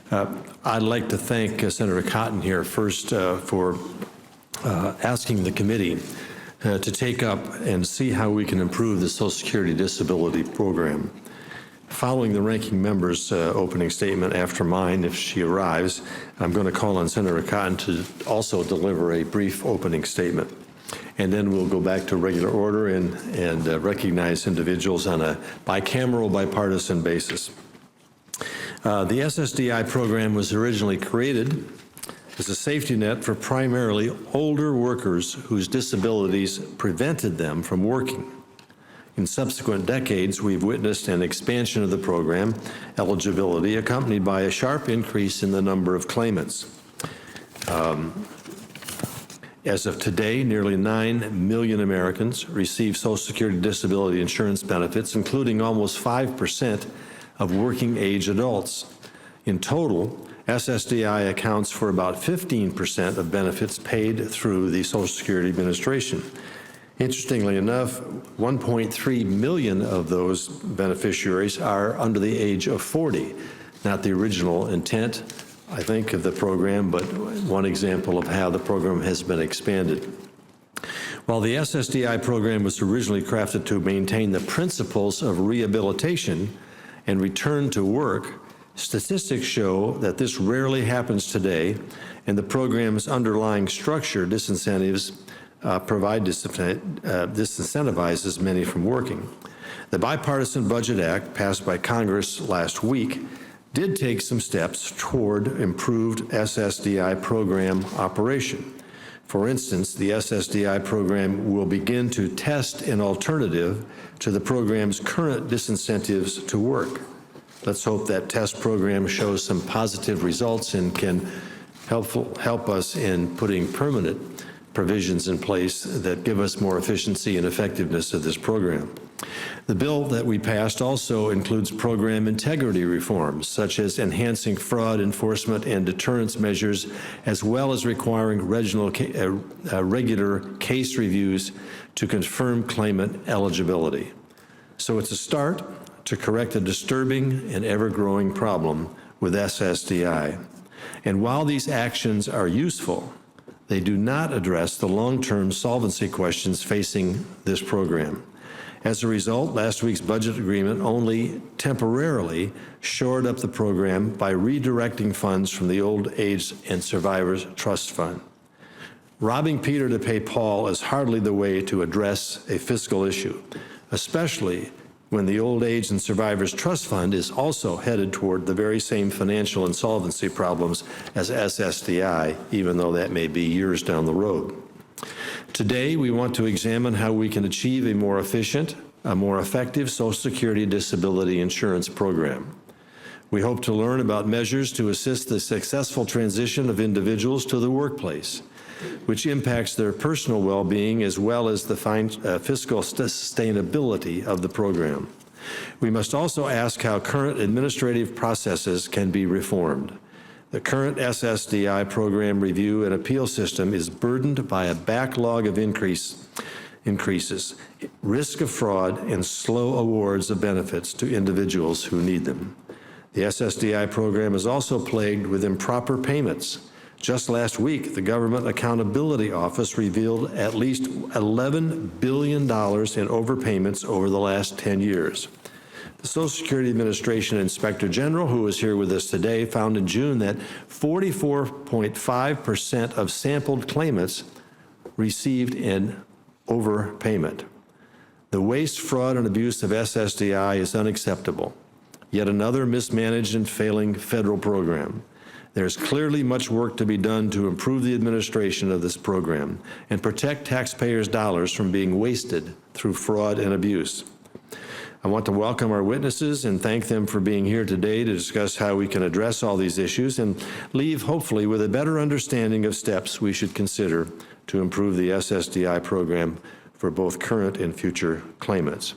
I'd like to thank Senator Cotton here first for asking the committee to take up and see how we can improve the Social Security Disability Program. Following the ranking member's opening statement after mine, if she arrives, I'm going to call on Senator Cotton to also deliver a brief opening statement. And then we'll go back to regular order and recognize individuals on a bicameral, bipartisan basis. The SSDI program was originally created as a safety net for primarily older workers whose disabilities prevented them from working. In subsequent decades, we've witnessed an expansion of the program eligibility accompanied by a sharp increase in the number of claimants. As of today, nearly 9 million Americans receive Social Security disability insurance benefits, including almost 5% of working age adults. In total, SSDI accounts for about 15% of benefits paid through the Social Security Administration. Interestingly enough, 1.3 million of those beneficiaries are under the age of 40, not the original intent, I think, of the program, but one example of how the program has been expanded. While the SSDI program was originally crafted to maintain the principles of rehabilitation and return to work, statistics show that this rarely happens today, and the program's underlying structure disincentivizes many from working. The Bipartisan Budget Act, passed by Congress last week, did take some steps toward improved SSDI program operation. For instance, the SSDI program will begin to test an alternative to the program's current disincentives to work. Let's hope that test program shows some positive results and can help us in putting permanent provisions in place that give us more efficiency and effectiveness of this program. The bill that we passed also includes program integrity reforms, such as enhancing fraud enforcement and deterrence measures, as well as requiring regular case reviews to confirm claimant eligibility. So it's a start to correct a disturbing and ever-growing problem with SSDI. And while these actions are useful, they do not address the long-term solvency questions facing this program. As a result, last week's budget agreement only temporarily shored up the program by redirecting funds from the Old Age and Survivors Trust Fund. Robbing Peter to pay Paul is hardly the way to address a fiscal issue, especially when the Old Age and Survivors Trust Fund is also headed toward the very same financial and solvency problems as SSDI, even though that may be years down the road. Today, we want to examine how we can achieve a more efficient, a more effective Social Security disability insurance program. We hope to learn about measures to assist the successful transition of individuals to the workplace, which impacts their personal well-being as well as the fiscal sustainability of the program. We must also ask how current administrative processes can be reformed. The current SSDI program review and appeal system is burdened by a backlog of increases, risk of fraud, and slow awards of benefits to individuals who need them. The SSDI program is also plagued with improper payments. Just last week, the Government Accountability Office revealed at least $11 billion in overpayments over the last 10 years. The Social Security Administration Inspector General, who is here with us today, found in June that 44.5% of sampled claimants received an overpayment. The waste, fraud, and abuse of SSDI is unacceptable. Yet another mismanaged and failing federal program. There's clearly much work to be done to improve the administration of this program and protect taxpayers' dollars from being wasted through fraud and abuse. I want to welcome our witnesses and thank them for being here today to discuss how we can address all these issues and leave, hopefully, with a better understanding of steps we should consider to improve the SSDI program for both current and future claimants.